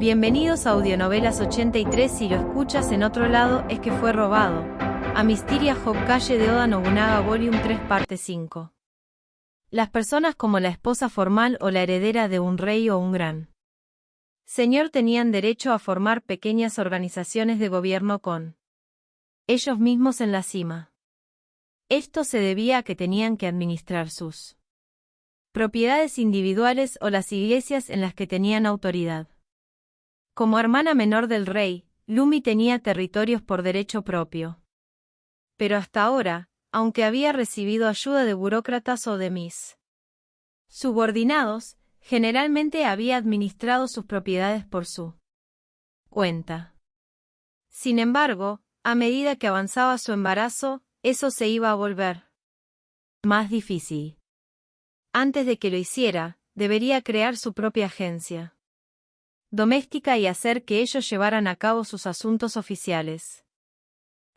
Bienvenidos a Audionovelas 83. Si lo escuchas en otro lado es que fue robado. A Mysteria Hokage de Oda Nobunaga Volume 3 Parte 5. Las personas como la esposa formal o la heredera de un rey o un gran señor tenían derecho a formar pequeñas organizaciones de gobierno con ellos mismos en la cima. Esto se debía a que tenían que administrar sus propiedades individuales o las iglesias en las que tenían autoridad. Como hermana menor del rey, Lumi tenía territorios por derecho propio. Pero hasta ahora, aunque había recibido ayuda de burócratas o de mis subordinados, generalmente había administrado sus propiedades por su cuenta. Sin embargo, a medida que avanzaba su embarazo, eso se iba a volver más difícil. Antes de que lo hiciera, debería crear su propia agencia doméstica y hacer que ellos llevaran a cabo sus asuntos oficiales.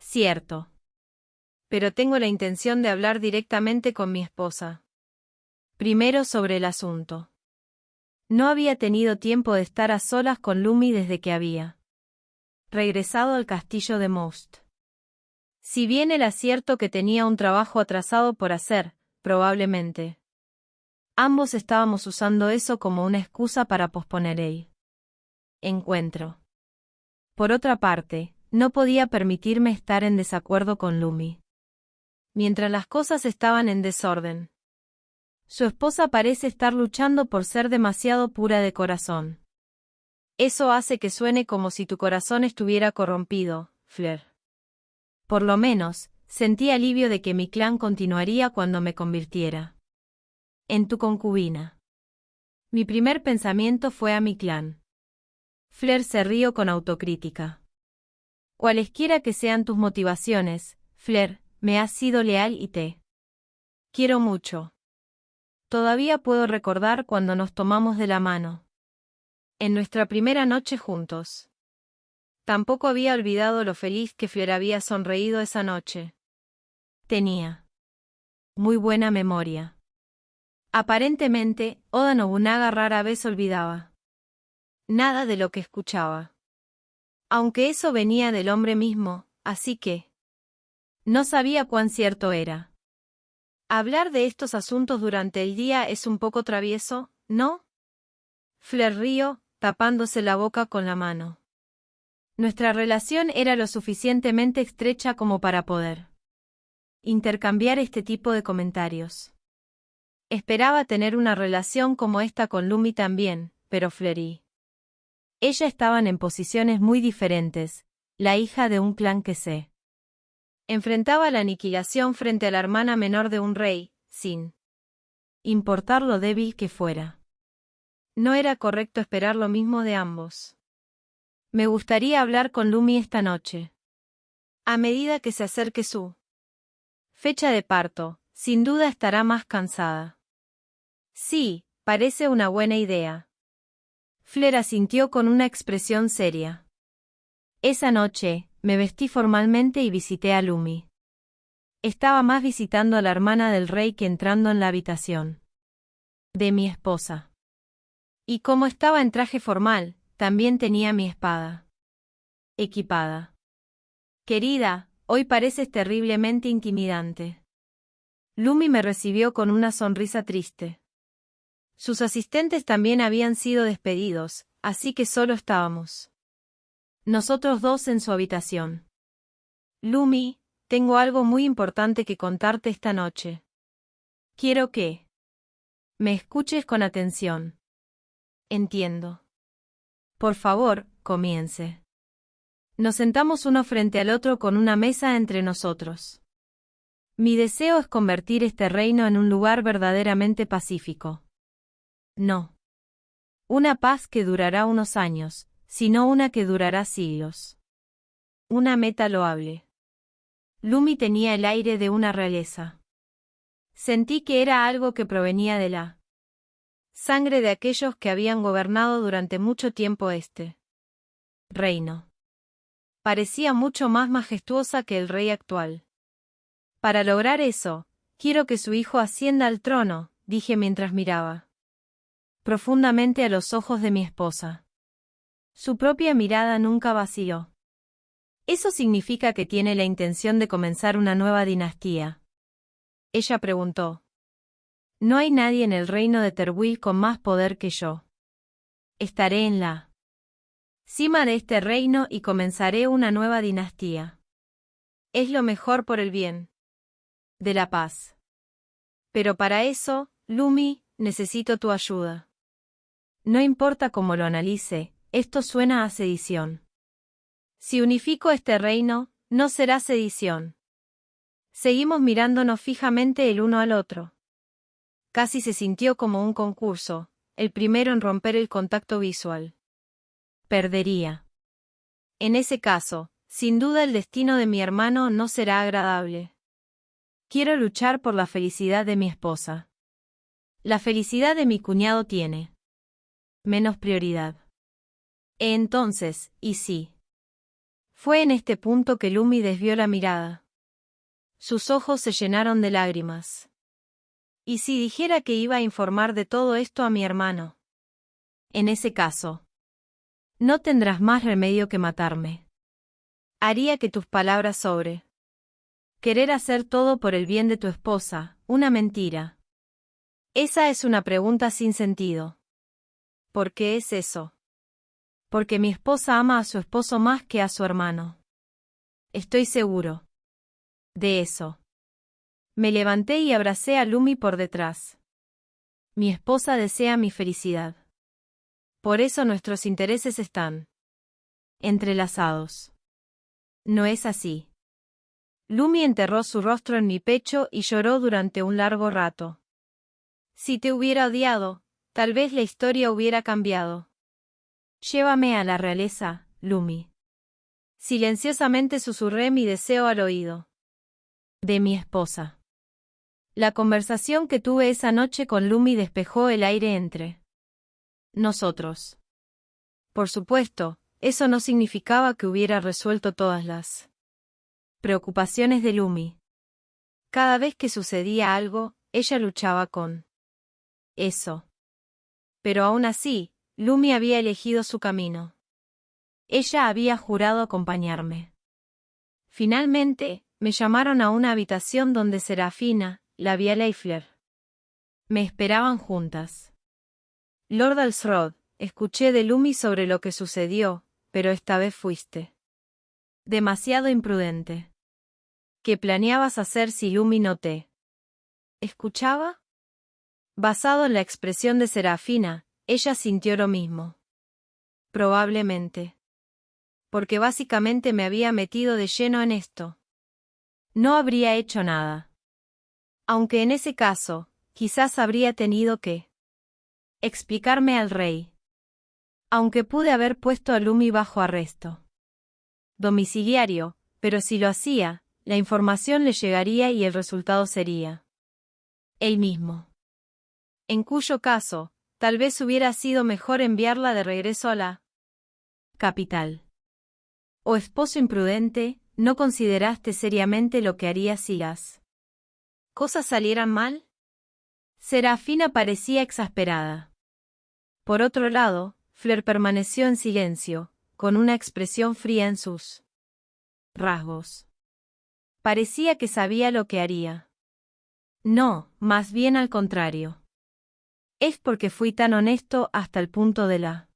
Cierto. Pero tengo la intención de hablar directamente con mi esposa. Primero sobre el asunto. No había tenido tiempo de estar a solas con Lumi desde que había regresado al castillo de Most. Si bien era cierto que tenía un trabajo atrasado por hacer, probablemente ambos estábamos usando eso como una excusa para posponer el encuentro. Por otra parte, no podía permitirme estar en desacuerdo con Lumi. Mientras las cosas estaban en desorden, su esposa parece estar luchando por ser demasiado pura de corazón. Eso hace que suene como si tu corazón estuviera corrompido, Fleur. Por lo menos, sentí alivio de que mi clan continuaría cuando me convirtiera en tu concubina. Mi primer pensamiento fue a mi clan. Fleur se rió con autocrítica. Cualesquiera que sean tus motivaciones, Fleur, me has sido leal y te quiero mucho. Todavía puedo recordar cuando nos tomamos de la mano en nuestra primera noche juntos. Tampoco había olvidado lo feliz que Fleur había sonreído esa noche. Tenía muy buena memoria. Aparentemente, Oda Nobunaga rara vez olvidaba nada de lo que escuchaba. Aunque eso venía del hombre mismo, así que no sabía cuán cierto era. Hablar de estos asuntos durante el día es un poco travieso, ¿no? Fleur rió, tapándose la boca con la mano. Nuestra relación era lo suficientemente estrecha como para poder intercambiar este tipo de comentarios. Esperaba tener una relación como esta con Lumi también, pero Fleur y ella estaban en posiciones muy diferentes, la hija de un clan que se enfrentaba a la aniquilación frente a la hermana menor de un rey, sin importar lo débil que fuera. No era correcto esperar lo mismo de ambos. Me gustaría hablar con Lumi esta noche. A medida que se acerque su fecha de parto, sin duda estará más cansada. Sí, parece una buena idea. Fleur asintió con una expresión seria. Esa noche, me vestí formalmente y visité a Lumi. Estaba más visitando a la hermana del rey que entrando en la habitación de mi esposa. Y como estaba en traje formal, también tenía mi espada equipada. Querida, hoy pareces terriblemente intimidante. Lumi me recibió con una sonrisa triste. Sus asistentes también habían sido despedidos, así que solo estábamos nosotros dos en su habitación. Lumi, tengo algo muy importante que contarte esta noche. Quiero que me escuches con atención. Entiendo. Por favor, comience. Nos sentamos uno frente al otro con una mesa entre nosotros. Mi deseo es convertir este reino en un lugar verdaderamente pacífico. No una paz que durará unos años, sino una que durará siglos. Una meta loable. Lumi tenía el aire de una realeza. Sentí que era algo que provenía de la sangre de aquellos que habían gobernado durante mucho tiempo este reino. Parecía mucho más majestuosa que el rey actual. Para lograr eso, quiero que su hijo ascienda al trono, dije mientras miraba profundamente a los ojos de mi esposa. Su propia mirada nunca vaciló. ¿Eso significa que tiene la intención de comenzar una nueva dinastía? Ella preguntó. No hay nadie en el reino de Terwil con más poder que yo. Estaré en la cima de este reino y comenzaré una nueva dinastía. Es lo mejor por el bien de la paz. Pero para eso, Lumi, necesito tu ayuda. No importa cómo lo analice, esto suena a sedición. Si unifico este reino, no será sedición. Seguimos mirándonos fijamente el uno al otro. Casi se sintió como un concurso, el primero en romper el contacto visual. Perdería. En ese caso, sin duda el destino de mi hermano no será agradable. Quiero luchar por la felicidad de mi esposa. La felicidad de mi cuñado tiene menos prioridad. Entonces, ¿y sí? Fue en este punto que Lumi desvió la mirada. Sus ojos se llenaron de lágrimas. ¿Y si dijera que iba a informar de todo esto a mi hermano? En ese caso, no tendrás más remedio que matarme. Haría que tus palabras sobre querer hacer todo por el bien de tu esposa, una mentira. Esa es una pregunta sin sentido. ¿Por qué es eso? Porque mi esposa ama a su esposo más que a su hermano. Estoy seguro de eso. Me levanté y abracé a Lumi por detrás. Mi esposa desea mi felicidad. Por eso nuestros intereses están entrelazados. No es así. Lumi enterró su rostro en mi pecho y lloró durante un largo rato. Si te hubiera odiado, tal vez la historia hubiera cambiado. Llévame a la realeza, Lumi. Silenciosamente susurré mi deseo al oído de mi esposa. La conversación que tuve esa noche con Lumi despejó el aire entre nosotros. Por supuesto, eso no significaba que hubiera resuelto todas las preocupaciones de Lumi. Cada vez que sucedía algo, ella luchaba con eso. Pero aún así, Lumi había elegido su camino. Ella había jurado acompañarme. Finalmente, me llamaron a una habitación donde Serafina, la Viala y Flair me esperaban juntas. Lord Alsrod, escuché de Lumi sobre lo que sucedió, pero esta vez fuiste demasiado imprudente. ¿Qué planeabas hacer si Lumi no te escuchaba? Basado en la expresión de Serafina, ella sintió lo mismo. Probablemente. Porque básicamente me había metido de lleno en esto. No habría hecho nada. Aunque en ese caso, quizás habría tenido que explicarme al rey. Aunque pude haber puesto a Lumi bajo arresto domiciliario, pero si lo hacía, la información le llegaría y el resultado sería el mismo. En cuyo caso, tal vez hubiera sido mejor enviarla de regreso a la capital. Oh esposo imprudente, ¿no consideraste seriamente lo que harías si las cosas salieran mal? Serafina parecía exasperada. Por otro lado, Flair permaneció en silencio, con una expresión fría en sus rasgos. Parecía que sabía lo que haría. No, más bien al contrario. Es porque fui tan honesto hasta el punto de la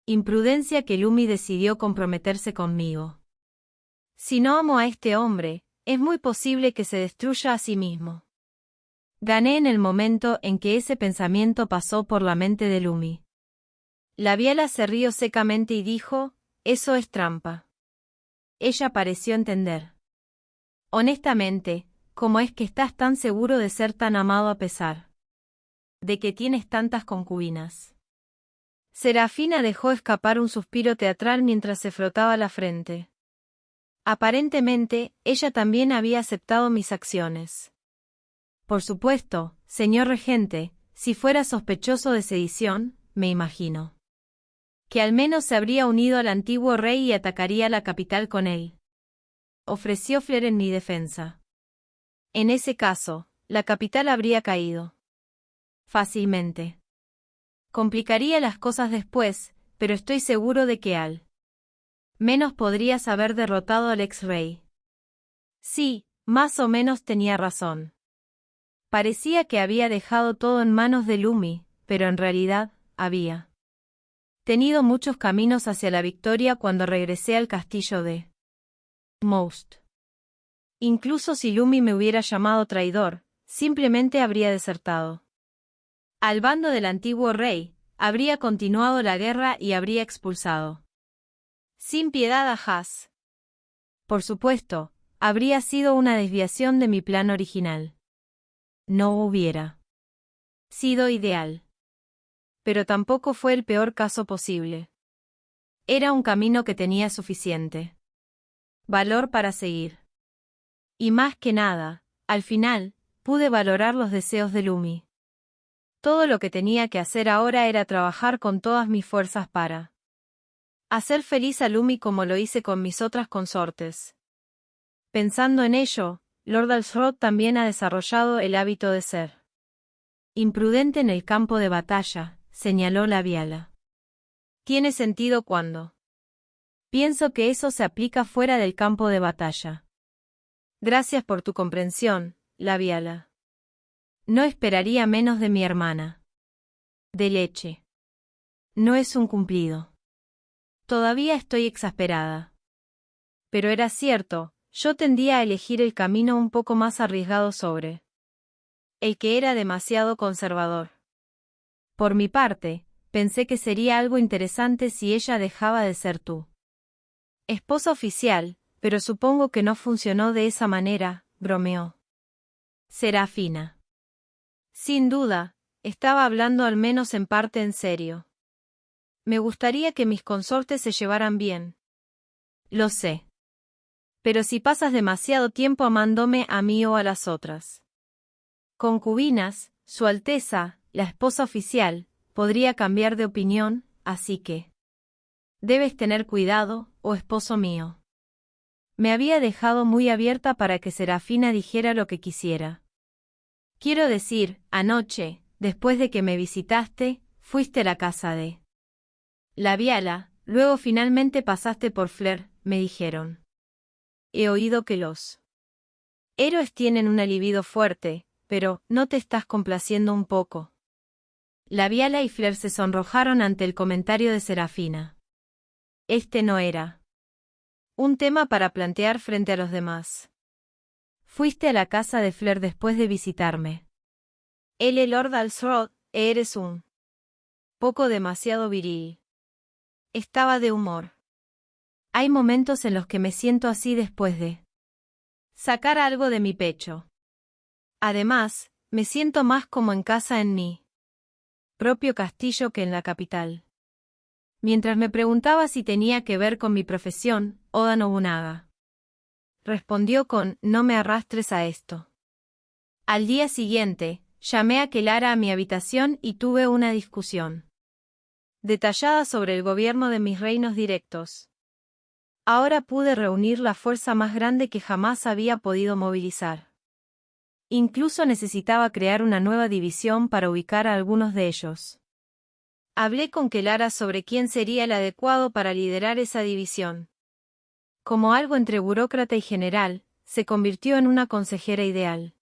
imprudencia que Lumi decidió comprometerse conmigo. Si no amo a este hombre, es muy posible que se destruya a sí mismo. Gané en el momento en que ese pensamiento pasó por la mente de Lumi. La Viala se rió secamente y dijo, eso es trampa. Ella pareció entender. Honestamente, ¿cómo es que estás tan seguro de ser tan amado a pesar de que tienes tantas concubinas? Serafina dejó escapar un suspiro teatral mientras se frotaba la frente. Aparentemente, ella también había aceptado mis acciones. Por supuesto, señor regente, si fuera sospechoso de sedición, me imagino que al menos se habría unido al antiguo rey y atacaría la capital con él. Ofreció Flair en mi defensa. En ese caso, la capital habría caído fácilmente. Complicaría las cosas después, pero estoy seguro de que al menos podrías haber derrotado al ex-rey. Sí, más o menos tenía razón. Parecía que había dejado todo en manos de Lumi, pero en realidad, había tenido muchos caminos hacia la victoria cuando regresé al castillo de Most. Incluso si Lumi me hubiera llamado traidor, simplemente habría desertado al bando del antiguo rey, habría continuado la guerra y habría expulsado sin piedad a Haas. Por supuesto, habría sido una desviación de mi plan original. No hubiera sido ideal. Pero tampoco fue el peor caso posible. Era un camino que tenía suficiente valor para seguir. Y más que nada, al final, pude valorar los deseos de Lumi. Todo lo que tenía que hacer ahora era trabajar con todas mis fuerzas para hacer feliz a Lumi como lo hice con mis otras consortes. Pensando en ello, Lord Alsrod también ha desarrollado el hábito de ser imprudente en el campo de batalla, señaló Labiala. Tiene sentido cuando pienso que eso se aplica fuera del campo de batalla. Gracias por tu comprensión, Labiala. No esperaría menos de mi hermana. De leche. No es un cumplido. Todavía estoy exasperada. Pero era cierto, yo tendía a elegir el camino un poco más arriesgado sobre el que era demasiado conservador. Por mi parte, pensé que sería algo interesante si ella dejaba de ser tu esposa oficial, pero supongo que no funcionó de esa manera, bromeó Serafina. Sin duda, estaba hablando al menos en parte en serio. Me gustaría que mis consortes se llevaran bien. Lo sé. Pero si pasas demasiado tiempo amándome a mí o a las otras concubinas, Su Alteza, la esposa oficial, podría cambiar de opinión, así que debes tener cuidado, oh esposo mío. Me había dejado muy abierta para que Serafina dijera lo que quisiera. Quiero decir, anoche, después de que me visitaste, fuiste a la casa de Labiala, luego finalmente pasaste por Flair, me dijeron. He oído que los héroes tienen una libido fuerte, pero, ¿no te estás complaciendo un poco? Labiala y Flair se sonrojaron ante el comentario de Serafina. Este no era un tema para plantear frente a los demás. Fuiste a la casa de Flair después de visitarme. Lord Alsrod, eres un poco demasiado viril. Estaba de humor. Hay momentos en los que me siento así después de sacar algo de mi pecho. Además, me siento más como en casa en mi propio castillo que en la capital. Mientras me preguntaba si tenía que ver con mi profesión, Oda Nobunaga respondió con, no me arrastres a esto. Al día siguiente, llamé a Kelara a mi habitación y tuve una discusión detallada sobre el gobierno de mis reinos directos. Ahora pude reunir la fuerza más grande que jamás había podido movilizar. Incluso necesitaba crear una nueva división para ubicar a algunos de ellos. Hablé con Kelara sobre quién sería el adecuado para liderar esa división. Como algo entre burócrata y general, se convirtió en una consejera ideal.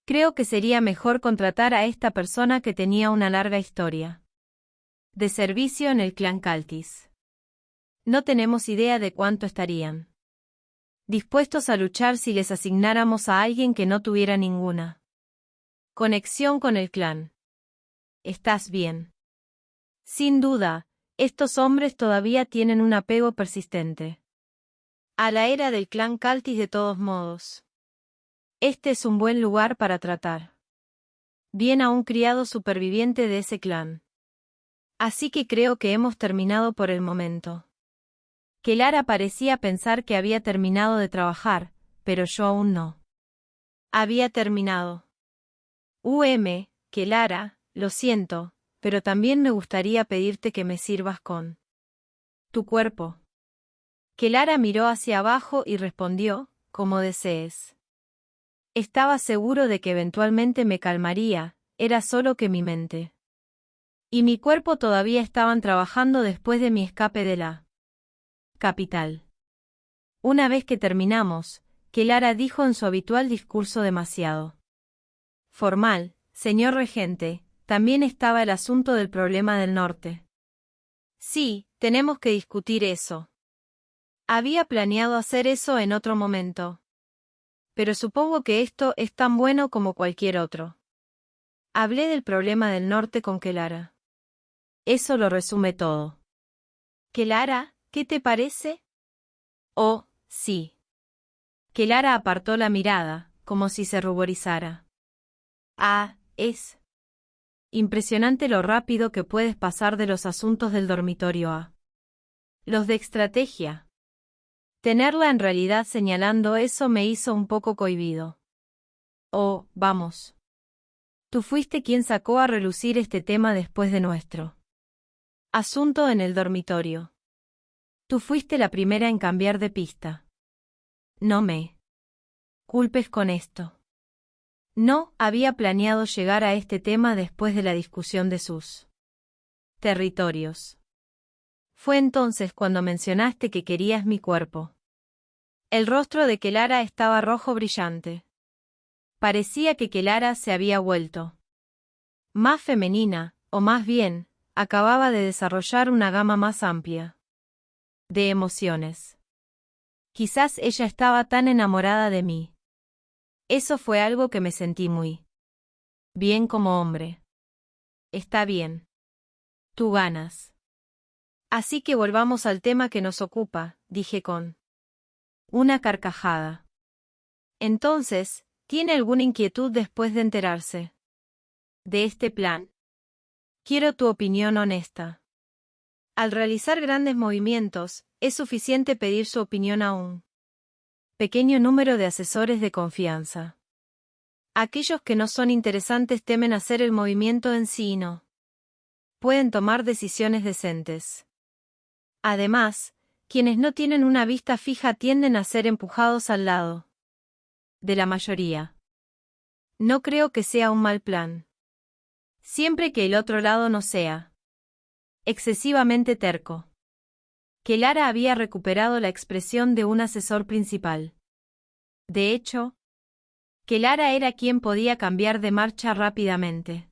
Creo que sería mejor contratar a esta persona que tenía una larga historia de servicio en el clan Caltis. No tenemos idea de cuánto estarían dispuestos a luchar si les asignáramos a alguien que no tuviera ninguna conexión con el clan. ¿Estás bien? Sin duda, estos hombres todavía tienen un apego persistente a la era del clan Caltis de todos modos. Este es un buen lugar para tratar bien a un criado superviviente de ese clan. Así que creo que hemos terminado por el momento. Kelara parecía pensar que había terminado de trabajar, pero yo aún no había terminado. Kelara, lo siento, pero también me gustaría pedirte que me sirvas con tu cuerpo. Kelara miró hacia abajo y respondió, como desees. Estaba seguro de que eventualmente me calmaría, era solo que mi mente y mi cuerpo todavía estaban trabajando después de mi escape de la capital. Una vez que terminamos, Kelara dijo en su habitual discurso demasiado formal: señor regente, también estaba el asunto del problema del norte. Sí, tenemos que discutir eso. Había planeado hacer eso en otro momento. Pero supongo que esto es tan bueno como cualquier otro. Hablé del problema del norte con Kelara. Eso lo resume todo. Kelara, ¿qué te parece? Oh, sí. Kelara apartó la mirada, como si se ruborizara. Ah, es impresionante lo rápido que puedes pasar de los asuntos del dormitorio a los de estrategia. Tenerla en realidad señalando eso me hizo un poco cohibido. Oh, vamos. Tú fuiste quien sacó a relucir este tema después de nuestro asunto en el dormitorio. Tú fuiste la primera en cambiar de pista. No me culpes con esto. No había planeado llegar a este tema después de la discusión de sus territorios. Fue entonces cuando mencionaste que querías mi cuerpo. El rostro de Kelara estaba rojo brillante. Parecía que Kelara se había vuelto más femenina, o más bien, acababa de desarrollar una gama más amplia de emociones. Quizás ella estaba tan enamorada de mí. Eso fue algo que me sentí muy bien como hombre. Está bien. Tú ganas. Así que volvamos al tema que nos ocupa, dije con una carcajada. Entonces, ¿tiene alguna inquietud después de enterarse de este plan? Quiero tu opinión honesta. Al realizar grandes movimientos, es suficiente pedir su opinión a un pequeño número de asesores de confianza. Aquellos que no son interesantes temen hacer el movimiento en sí y no pueden tomar decisiones decentes. Además, quienes no tienen una vista fija tienden a ser empujados al lado de la mayoría. No creo que sea un mal plan. Siempre que el otro lado no sea excesivamente terco. Kelara había recuperado la expresión de un asesor principal. De hecho, Kelara era quien podía cambiar de marcha rápidamente.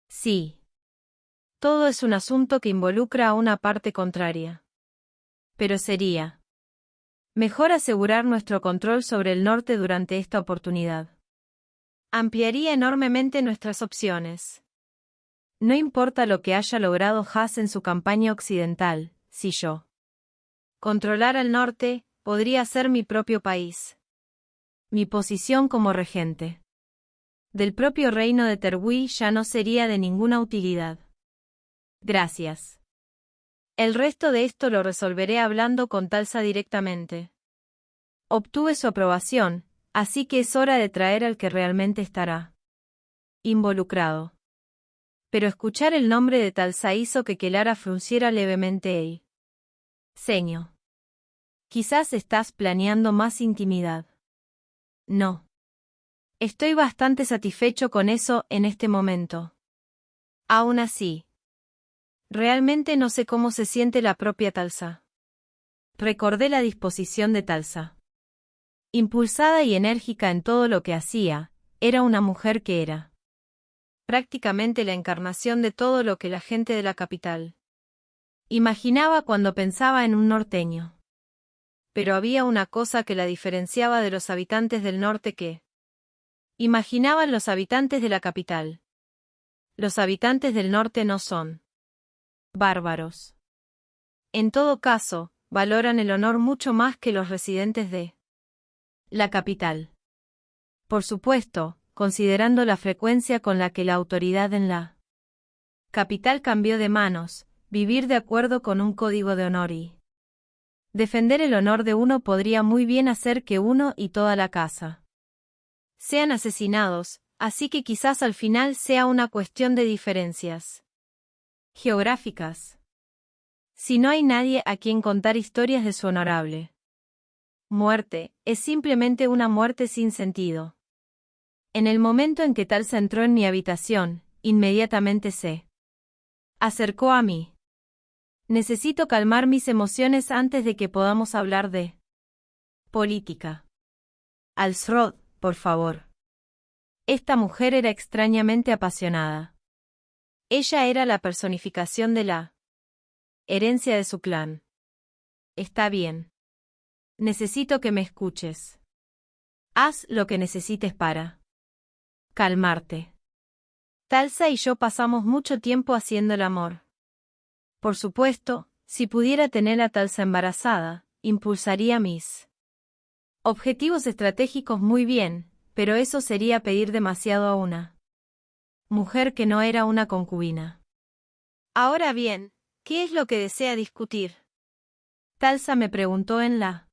Sí. Todo es un asunto que involucra a una parte contraria. Pero sería mejor asegurar nuestro control sobre el norte durante esta oportunidad. Ampliaría enormemente nuestras opciones. No importa lo que haya logrado Haas en su campaña occidental, si yo controlara el norte, podría ser mi propio país. Mi posición como regente del propio reino de Terwi ya no sería de ninguna utilidad. Gracias. El resto de esto lo resolveré hablando con Talsa directamente. Obtuve su aprobación, así que es hora de traer al que realmente estará involucrado. Pero escuchar el nombre de Talsa hizo que Kelara frunciera levemente el ceño. Quizás estás planeando más intimidad. No. Estoy bastante satisfecho con eso en este momento. Aún así, realmente no sé cómo se siente la propia Talsa. Recordé la disposición de Talsa. Impulsada y enérgica en todo lo que hacía, era una mujer que era prácticamente la encarnación de todo lo que la gente de la capital imaginaba cuando pensaba en un norteño. Pero había una cosa que la diferenciaba de los habitantes del norte que imaginaban los habitantes de la capital. Los habitantes del norte no son bárbaros. En todo caso, valoran el honor mucho más que los residentes de la capital. Por supuesto, considerando la frecuencia con la que la autoridad en la capital cambió de manos, vivir de acuerdo con un código de honor y defender el honor de uno podría muy bien hacer que uno y toda la casa sean asesinados, así que quizás al final sea una cuestión de diferencias geográficas. Si no hay nadie a quien contar historias de su honorable muerte, es simplemente una muerte sin sentido. En el momento en que Talsa entró en mi habitación, inmediatamente se Acercó a mí. Necesito calmar mis emociones antes de que podamos hablar de política. Alsrod, por favor. Esta mujer era extrañamente apasionada. Ella era la personificación de la herencia de su clan. Está bien. Necesito que me escuches. Haz lo que necesites para calmarte. Talsa y yo pasamos mucho tiempo haciendo el amor. Por supuesto, si pudiera tener a Talsa embarazada, impulsaría mis objetivos estratégicos muy bien, pero eso sería pedir demasiado a una mujer que no era una concubina. Ahora bien, ¿qué es lo que desea discutir? Talsa me preguntó en la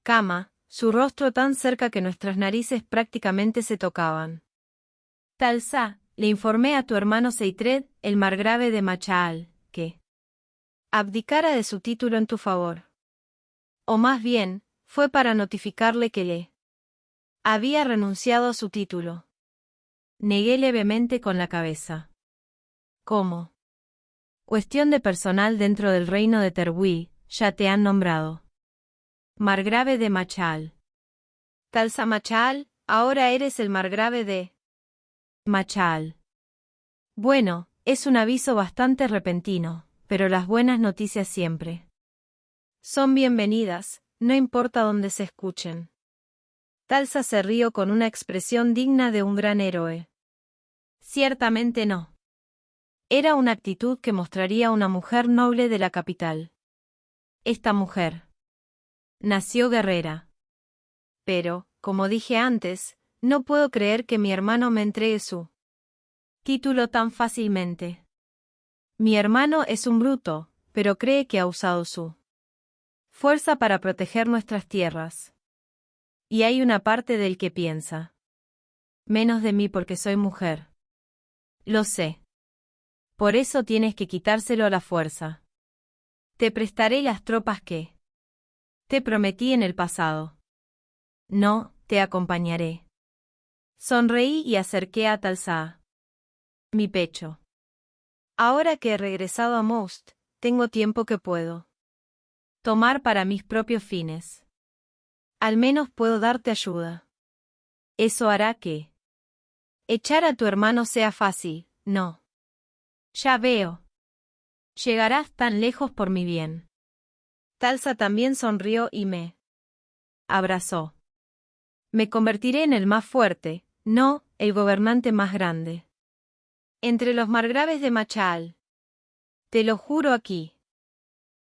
cama, su rostro tan cerca que nuestras narices prácticamente se tocaban. Talsa, le informé a tu hermano Seitred, el margrave de Machaal, que abdicara de su título en tu favor. O más bien, fue para notificarle que le había renunciado a su título. Negué levemente con la cabeza. ¿Cómo? Cuestión de personal dentro del reino de Terwi, ya te han nombrado margrave de Machaal. Talsa Machaal, ahora eres el margrave de Machaal. Bueno, es un aviso bastante repentino, pero las buenas noticias siempre son bienvenidas, no importa dónde se escuchen. Talsa se rió con una expresión digna de un gran héroe. Ciertamente no. Era una actitud que mostraría una mujer noble de la capital. Esta mujer nació guerrera. Pero, como dije antes, no puedo creer que mi hermano me entregue su título tan fácilmente. Mi hermano es un bruto, pero cree que ha usado su fuerza para proteger nuestras tierras. Y hay una parte del que piensa menos de mí porque soy mujer. Lo sé. Por eso tienes que quitárselo a la fuerza. Te prestaré las tropas que te prometí en el pasado. No, te acompañaré. Sonreí y acerqué a Talsa mi pecho. Ahora que he regresado a Most, tengo tiempo que puedo tomar para mis propios fines. Al menos puedo darte ayuda. Eso hará que echar a tu hermano sea fácil, ¿no? Ya veo. Llegarás tan lejos por mi bien. Talsa también sonrió y me abrazó. Me convertiré en el más fuerte, no, el gobernante más grande. Entre los margraves de Machaal. Te lo juro aquí.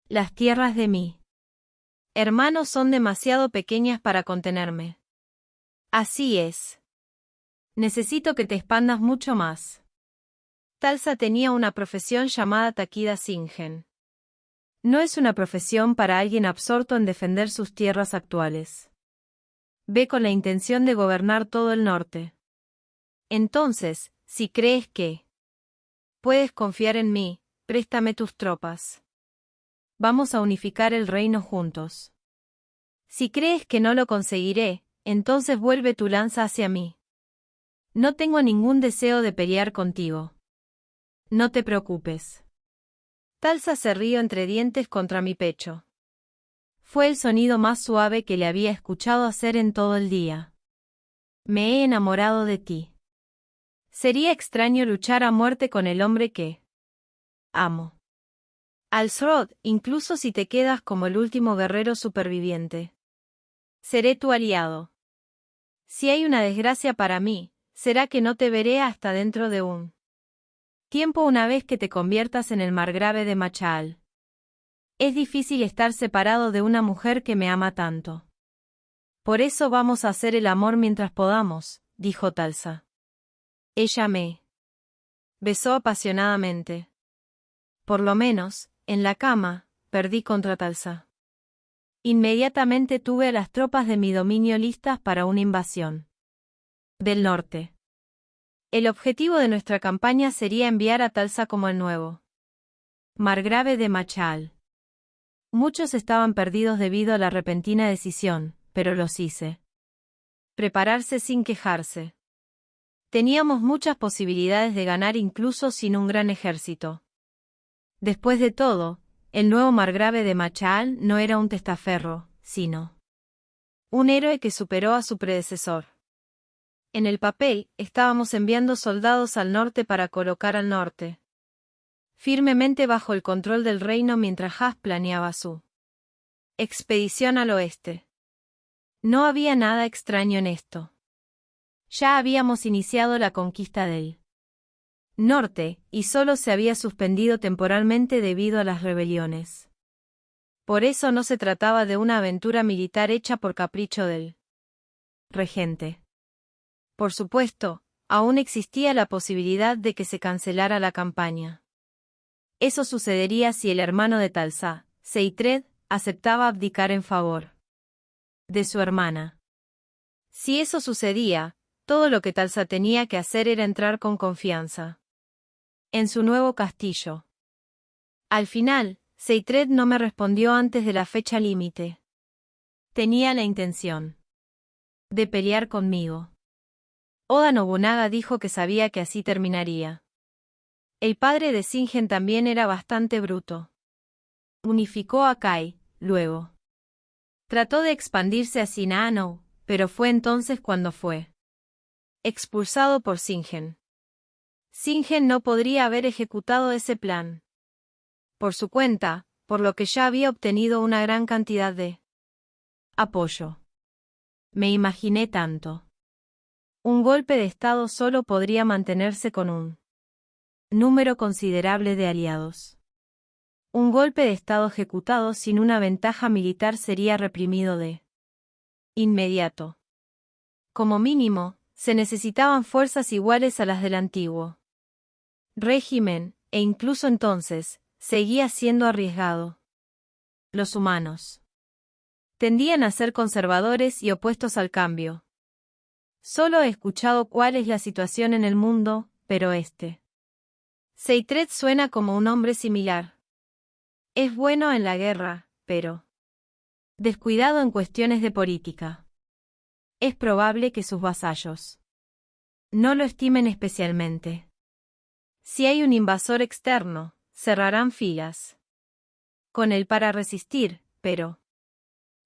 Las tierras de mi hermano son demasiado pequeñas para contenerme. Así es. Necesito que te expandas mucho más. Talsa tenía una profesión llamada Takida Singen. No es una profesión para alguien absorto en defender sus tierras actuales. Ve con la intención de gobernar todo el norte. Entonces, si crees que puedes confiar en mí, préstame tus tropas. Vamos a unificar el reino juntos. Si crees que no lo conseguiré, entonces vuelve tu lanza hacia mí. No tengo ningún deseo de pelear contigo. No te preocupes. Talsa se rió entre dientes contra mi pecho. Fue el sonido más suave que le había escuchado hacer en todo el día. Me he enamorado de ti. Sería extraño luchar a muerte con el hombre que amo. Alsrod, incluso si te quedas como el último guerrero superviviente. Seré tu aliado. Si hay una desgracia para mí, será que no te veré hasta dentro de un tiempo una vez que te conviertas en el margrave de Machaal. Es difícil estar separado de una mujer que me ama tanto. Por eso vamos a hacer el amor mientras podamos, dijo Talsa. Ella me besó apasionadamente. Por lo menos, en la cama, perdí contra Talsa. Inmediatamente tuve a las tropas de mi dominio listas para una invasión del norte. El objetivo de nuestra campaña sería enviar a Talsa como el nuevo margrave de Machaal. Muchos estaban perdidos debido a la repentina decisión, pero los hice prepararse sin quejarse. Teníamos muchas posibilidades de ganar incluso sin un gran ejército. Después de todo, el nuevo margrave de Machaal no era un testaferro, sino un héroe que superó a su predecesor. En el papel, estábamos enviando soldados al norte para colocar al norte firmemente bajo el control del reino mientras Haas planeaba su expedición al oeste. No había nada extraño en esto. Ya habíamos iniciado la conquista del norte, y solo se había suspendido temporalmente debido a las rebeliones. Por eso no se trataba de una aventura militar hecha por capricho del regente. Por supuesto, aún existía la posibilidad de que se cancelara la campaña. Eso sucedería si el hermano de Talsa, Seitred, aceptaba abdicar en favor de su hermana. Si eso sucedía, todo lo que Talsa tenía que hacer era entrar con confianza en su nuevo castillo. Al final, Seitred no me respondió antes de la fecha límite. Tenía la intención de pelear conmigo. Oda Nobunaga dijo que sabía que así terminaría. El padre de Shingen también era bastante bruto. Unificó a Kai, luego trató de expandirse a Shinano, pero fue entonces cuando fue expulsado por Shingen. Shingen no podría haber ejecutado ese plan por su cuenta, por lo que ya había obtenido una gran cantidad de apoyo. Me imaginé tanto. Un golpe de estado solo podría mantenerse con un número considerable de aliados. Un golpe de estado ejecutado sin una ventaja militar sería reprimido de inmediato. Como mínimo, se necesitaban fuerzas iguales a las del antiguo régimen, e incluso entonces, seguía siendo arriesgado. Los humanos tendían a ser conservadores y opuestos al cambio. Solo he escuchado cuál es la situación en el mundo, pero Seitred suena como un hombre similar. Es bueno en la guerra, pero descuidado en cuestiones de política. Es probable que sus vasallos no lo estimen especialmente. Si hay un invasor externo, cerrarán filas con él para resistir, pero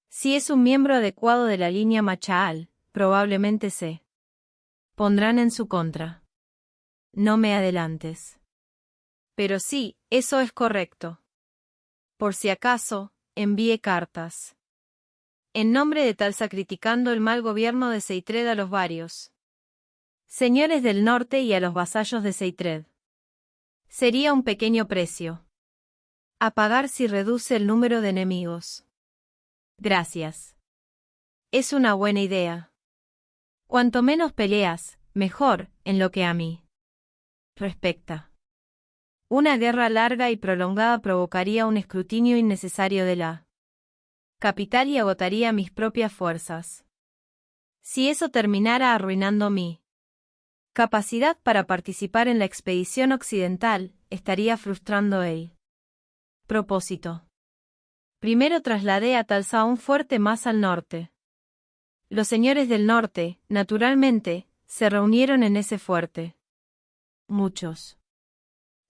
si es un miembro adecuado de la línea Machaal, probablemente se pondrán en su contra. No me adelantes. Pero sí, eso es correcto. Por si acaso, envíe cartas en nombre de Talsa criticando el mal gobierno de Seitred a los varios señores del norte y a los vasallos de Seitred. Sería un pequeño precio a pagar si reduce el número de enemigos. Gracias. Es una buena idea. Cuanto menos peleas, mejor, en lo que a mí respecta. Una guerra larga y prolongada provocaría un escrutinio innecesario de la capital y agotaría mis propias fuerzas. Si eso terminara arruinando mi capacidad para participar en la expedición occidental, estaría frustrando el propósito. Primero trasladé a Talsa un fuerte más al norte. Los señores del norte, naturalmente, se reunieron en ese fuerte. Muchos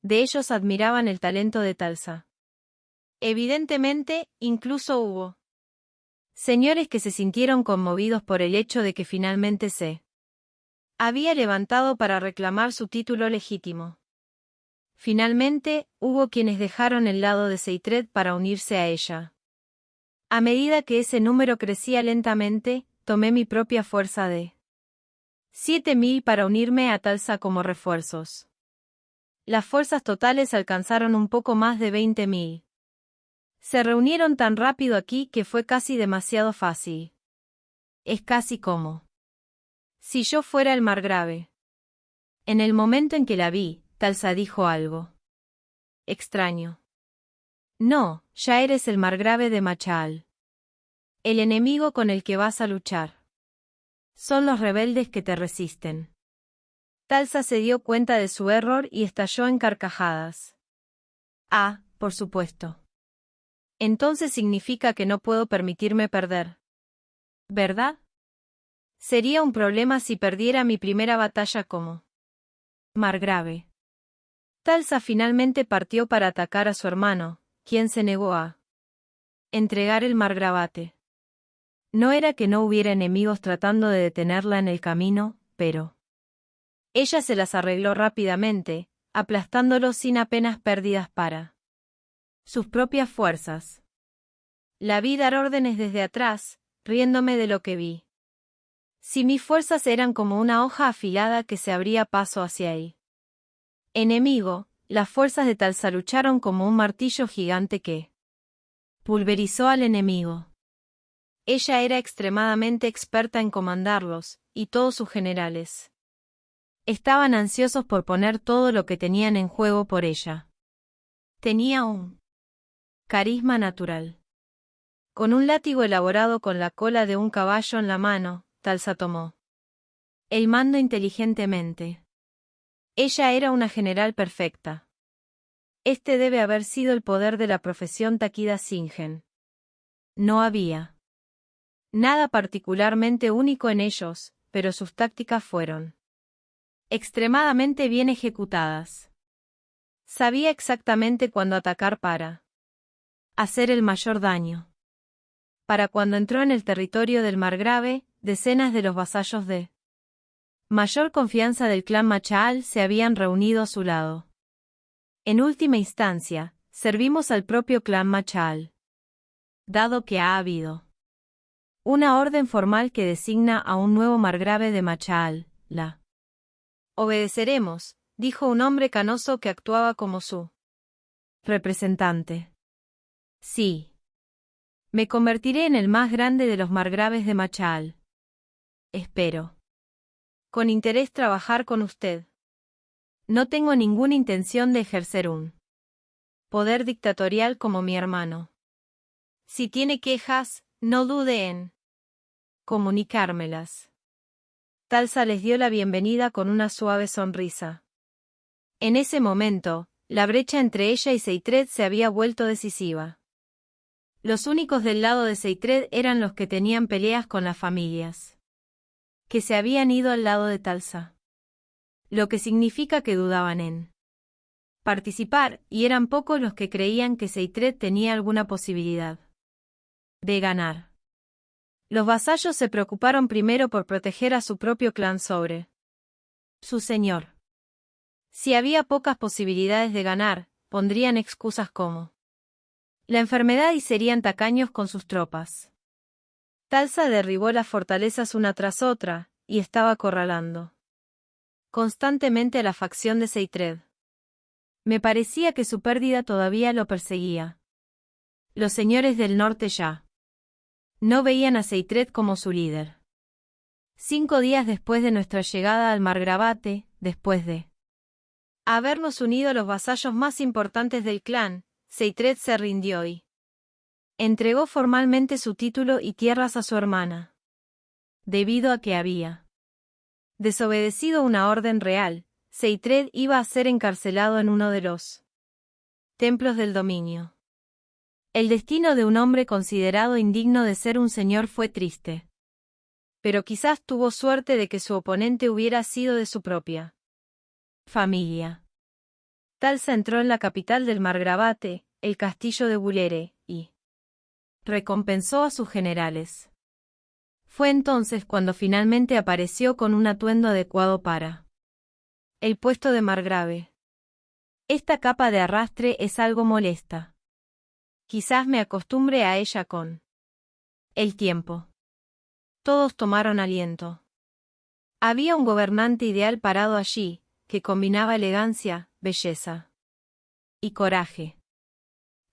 de ellos admiraban el talento de Talsa. Evidentemente, incluso hubo señores que se sintieron conmovidos por el hecho de que finalmente se había levantado para reclamar su título legítimo. Finalmente, hubo quienes dejaron el lado de Seitred para unirse a ella. A medida que ese número crecía lentamente, tomé mi propia fuerza de 7.000 para unirme a Talsa como refuerzos. Las fuerzas totales alcanzaron un poco más de 20.000. Se reunieron tan rápido aquí que fue casi demasiado fácil. Es casi como si yo fuera el margrave. En el momento en que la vi, Talsa dijo algo extraño. No, ya eres el margrave de Machaal. El enemigo con el que vas a luchar son los rebeldes que te resisten. Talsa se dio cuenta de su error y estalló en carcajadas. Ah, por supuesto. Entonces significa que no puedo permitirme perder. ¿Verdad? Sería un problema si perdiera mi primera batalla como margrave. Talsa finalmente partió para atacar a su hermano, quien se negó a entregar el margravate. No era que no hubiera enemigos tratando de detenerla en el camino, pero ella se las arregló rápidamente, aplastándolos sin apenas pérdidas para sus propias fuerzas. La vi dar órdenes desde atrás, riéndome de lo que vi. Si mis fuerzas eran como una hoja afilada que se abría paso hacia el enemigo, las fuerzas de Talsa lucharon como un martillo gigante que pulverizó al enemigo. Ella era extremadamente experta en comandarlos, y todos sus generales estaban ansiosos por poner todo lo que tenían en juego por ella. Tenía un carisma natural. Con un látigo elaborado con la cola de un caballo en la mano, Talsa tomó el mando inteligentemente. Ella era una general perfecta. Este debe haber sido el poder de la profesión Takida Shingen. No había nada particularmente único en ellos, pero sus tácticas fueron extremadamente bien ejecutadas. Sabía exactamente cuándo atacar para hacer el mayor daño. Para cuando entró en el territorio del margrave, decenas de los vasallos de mayor confianza del clan Machal se habían reunido a su lado. En última instancia, servimos al propio clan Machal. Dado que ha habido una orden formal que designa a un nuevo margrave de Machal, la obedeceremos, dijo un hombre canoso que actuaba como su representante. Sí. Me convertiré en el más grande de los margraves de Machal. Espero con interés trabajar con usted. No tengo ninguna intención de ejercer un poder dictatorial como mi hermano. Si tiene quejas, no dude en comunicármelas. Talsa les dio la bienvenida con una suave sonrisa. En ese momento, la brecha entre ella y Seytred se había vuelto decisiva. Los únicos del lado de Seytred eran los que tenían peleas con las familias que se habían ido al lado de Talsa. Lo que significa que dudaban en participar, y eran pocos los que creían que Seytred tenía alguna posibilidad de ganar. Los vasallos se preocuparon primero por proteger a su propio clan sobre su señor. Si había pocas posibilidades de ganar, pondrían excusas como la enfermedad y serían tacaños con sus tropas. Talsa derribó las fortalezas una tras otra, y estaba acorralando constantemente a la facción de Seytred. Me parecía que su pérdida todavía lo perseguía. Los señores del norte ya no veían a Seytred como su líder. 5 días después de nuestra llegada al margravate, después de habernos unido a los vasallos más importantes del clan, Seytred se rindió y entregó formalmente su título y tierras a su hermana. Debido a que había desobedecido una orden real, Seytred iba a ser encarcelado en uno de los templos del dominio. El destino de un hombre considerado indigno de ser un señor fue triste. Pero quizás tuvo suerte de que su oponente hubiera sido de su propia familia. Talsa entró en la capital del margravate, el castillo de Bulere, y recompensó a sus generales. Fue entonces cuando finalmente apareció con un atuendo adecuado para el puesto de margrave. Esta capa de arrastre es algo molesta. Quizás me acostumbre a ella con el tiempo. Todos tomaron aliento. Había un gobernante ideal parado allí, que combinaba elegancia, belleza y coraje.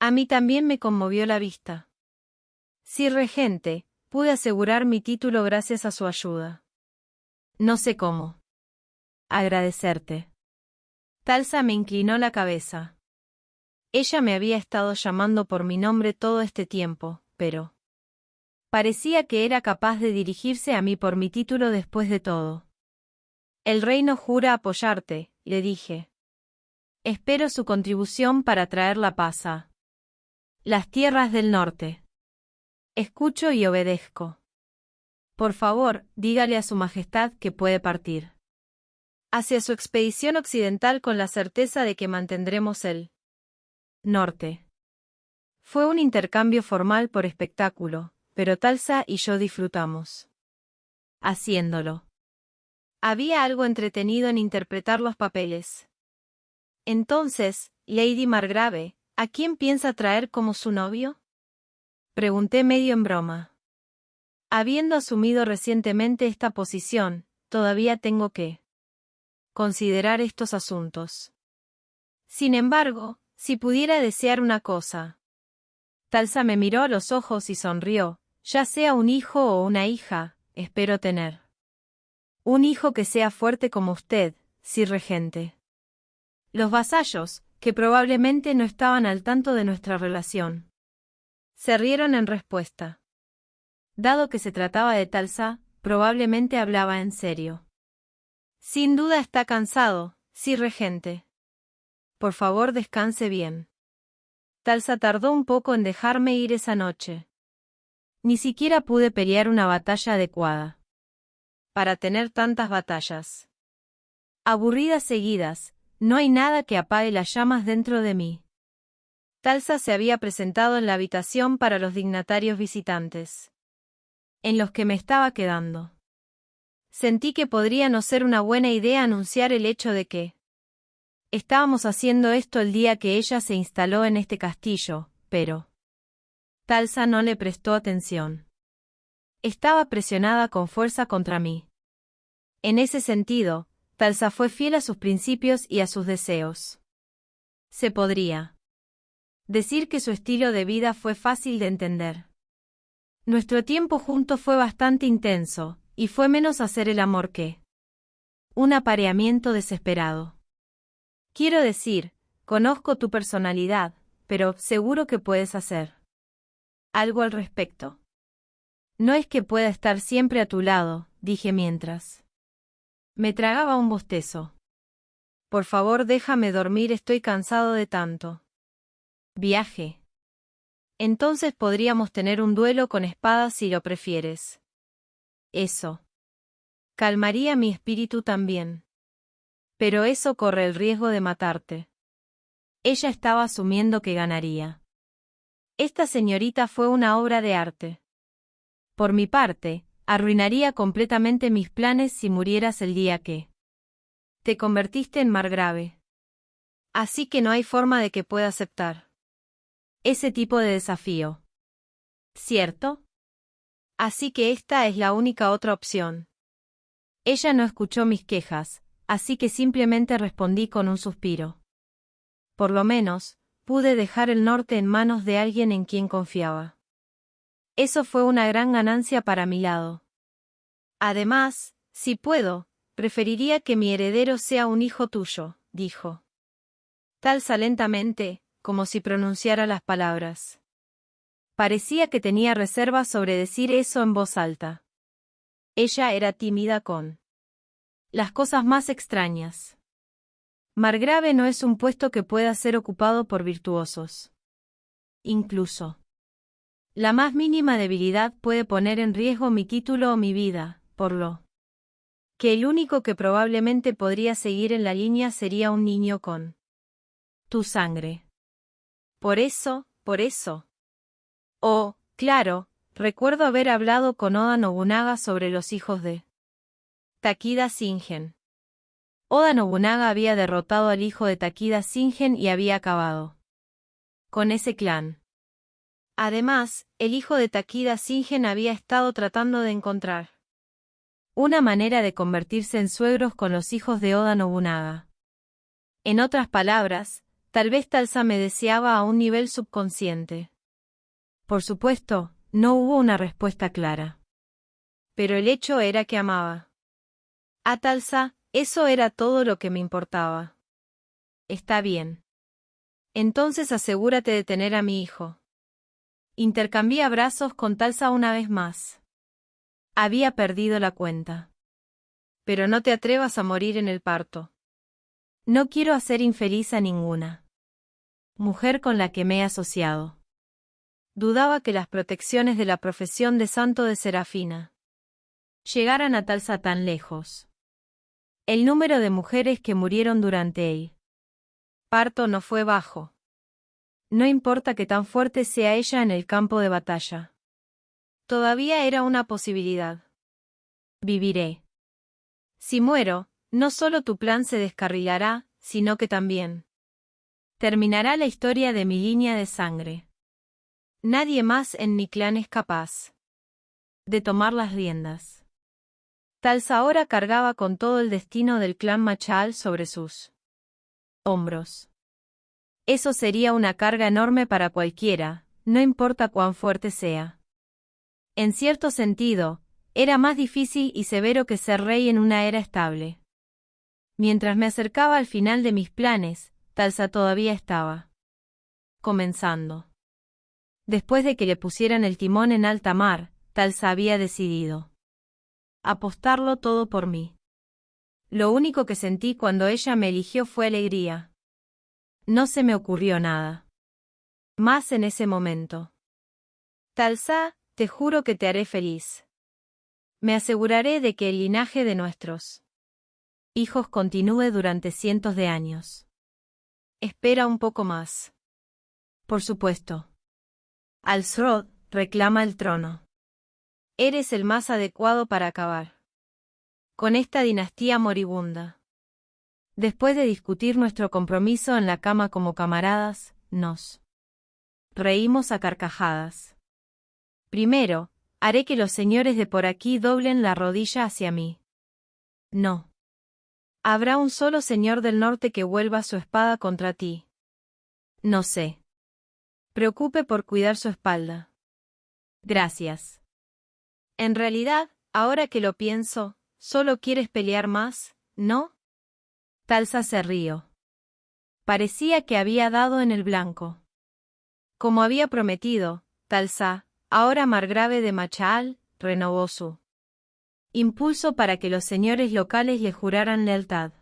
A mí también me conmovió la vista. Sir Regente, pude asegurar mi título gracias a su ayuda. No sé cómo agradecerte. Talsa me inclinó la cabeza. Ella me había estado llamando por mi nombre todo este tiempo, pero parecía que era capaz de dirigirse a mí por mi título después de todo. El reino jura apoyarte, le dije. Espero su contribución para traer la paz a las tierras del norte. Escucho y obedezco. Por favor, dígale a su majestad que puede partir. hacia su expedición occidental con la certeza de que mantendremos el norte. Fue un intercambio formal por espectáculo, pero Talsa y yo disfrutamos haciéndolo. Había algo entretenido en interpretar los papeles. Entonces, Lady Margrave, ¿a quién piensa traer como su novio? Pregunté medio en broma. Habiendo asumido recientemente esta posición, todavía tengo que considerar estos asuntos. Sin embargo, si pudiera desear una cosa. Talsa me miró a los ojos y sonrió, ya sea un hijo o una hija, espero tener un hijo que sea fuerte como usted, Sir Regente. Los vasallos, que probablemente no estaban al tanto de nuestra relación, se rieron en respuesta. Dado que se trataba de Talsa, probablemente hablaba en serio. Sin duda está cansado, Sir Regente. Por favor, descanse bien. Talsa tardó un poco en dejarme ir esa noche. Ni siquiera pude pelear una batalla adecuada para tener tantas batallas aburridas seguidas. No hay nada que apague las llamas dentro de mí. Talsa se había presentado en la habitación para los dignatarios visitantes, en los que me estaba quedando. Sentí que podría no ser una buena idea anunciar el hecho de que estábamos haciendo esto el día que ella se instaló en este castillo, pero Talsa no le prestó atención. Estaba presionada con fuerza contra mí. En ese sentido, Talsa fue fiel a sus principios y a sus deseos. Se podría decir que su estilo de vida fue fácil de entender. Nuestro tiempo juntos fue bastante intenso, y fue menos hacer el amor que un apareamiento desesperado. Quiero decir, conozco tu personalidad, pero seguro que puedes hacer algo al respecto. No es que pueda estar siempre a tu lado, dije mientras me tragaba un bostezo. Por favor, déjame dormir, estoy cansado de tanto viaje. Entonces podríamos tener un duelo con espadas si lo prefieres. Eso calmaría mi espíritu también. Pero eso corre el riesgo de matarte. Ella estaba asumiendo que ganaría. Esta señorita fue una obra de arte. Por mi parte, arruinaría completamente mis planes si murieras el día que te convertiste en margrave. Así que no hay forma de que pueda aceptar ese tipo de desafío. ¿Cierto? Así que esta es la única otra opción. Ella no escuchó mis quejas, así que simplemente respondí con un suspiro. Por lo menos, pude dejar el norte en manos de alguien en quien confiaba. Eso fue una gran ganancia para mi lado. Además, si puedo, preferiría que mi heredero sea un hijo tuyo, dijo Talsa lentamente, como si pronunciara las palabras. Parecía que tenía reservas sobre decir eso en voz alta. Ella era tímida con las cosas más extrañas. Margrave no es un puesto que pueda ser ocupado por virtuosos. Incluso la más mínima debilidad puede poner en riesgo mi título o mi vida, por lo que el único que probablemente podría seguir en la línea sería un niño con tu sangre. Por eso. Oh, claro, recuerdo haber hablado con Oda Nobunaga sobre los hijos de Takeda Shingen. Oda Nobunaga había derrotado al hijo de Takeda Shingen y había acabado con ese clan. Además, el hijo de Takeda Shingen había estado tratando de encontrar una manera de convertirse en suegros con los hijos de Oda Nobunaga. En otras palabras, tal vez Talsa me deseaba a un nivel subconsciente. Por supuesto, no hubo una respuesta clara. Pero el hecho era que amaba a Talsa, eso era todo lo que me importaba. Está bien. Entonces asegúrate de tener a mi hijo. Intercambié abrazos con Talsa una vez más. Había perdido la cuenta. Pero no te atrevas a morir en el parto. No quiero hacer infeliz a ninguna mujer con la que me he asociado. Dudaba que las protecciones de la profesión de santo de Serafina llegaran a Talsa tan lejos. El número de mujeres que murieron durante el parto no fue bajo. No importa que tan fuerte sea ella en el campo de batalla. Todavía era una posibilidad. Viviré. Si muero, no solo tu plan se descarrilará, sino que también terminará la historia de mi línea de sangre. Nadie más en mi clan es capaz de tomar las riendas. Talsa ahora cargaba con todo el destino del clan Machal sobre sus hombros. Eso sería una carga enorme para cualquiera, no importa cuán fuerte sea. En cierto sentido, era más difícil y severo que ser rey en una era estable. Mientras me acercaba al final de mis planes, Talsa todavía estaba comenzando. Después de que le pusieran el timón en alta mar, Talsa había decidido apostarlo todo por mí. Lo único que sentí cuando ella me eligió fue alegría. No se me ocurrió nada más en ese momento. Talsa, te juro que te haré feliz. Me aseguraré de que el linaje de nuestros hijos continúe durante cientos de años. Espera un poco más. Por supuesto. Alsrod reclama el trono. Eres el más adecuado para acabar con esta dinastía moribunda. Después de discutir nuestro compromiso en la cama como camaradas, nos reímos a carcajadas. Primero, haré que los señores de por aquí doblen la rodilla hacia mí. No. Habrá un solo señor del norte que vuelva su espada contra ti. No sé. Preocupe por cuidar su espalda. Gracias. En realidad, ahora que lo pienso, solo quieres pelear más, ¿no? Talsa se rió. Parecía que había dado en el blanco. Como había prometido, Talsa, ahora margrave de Machal, renovó su impulso para que los señores locales le juraran lealtad.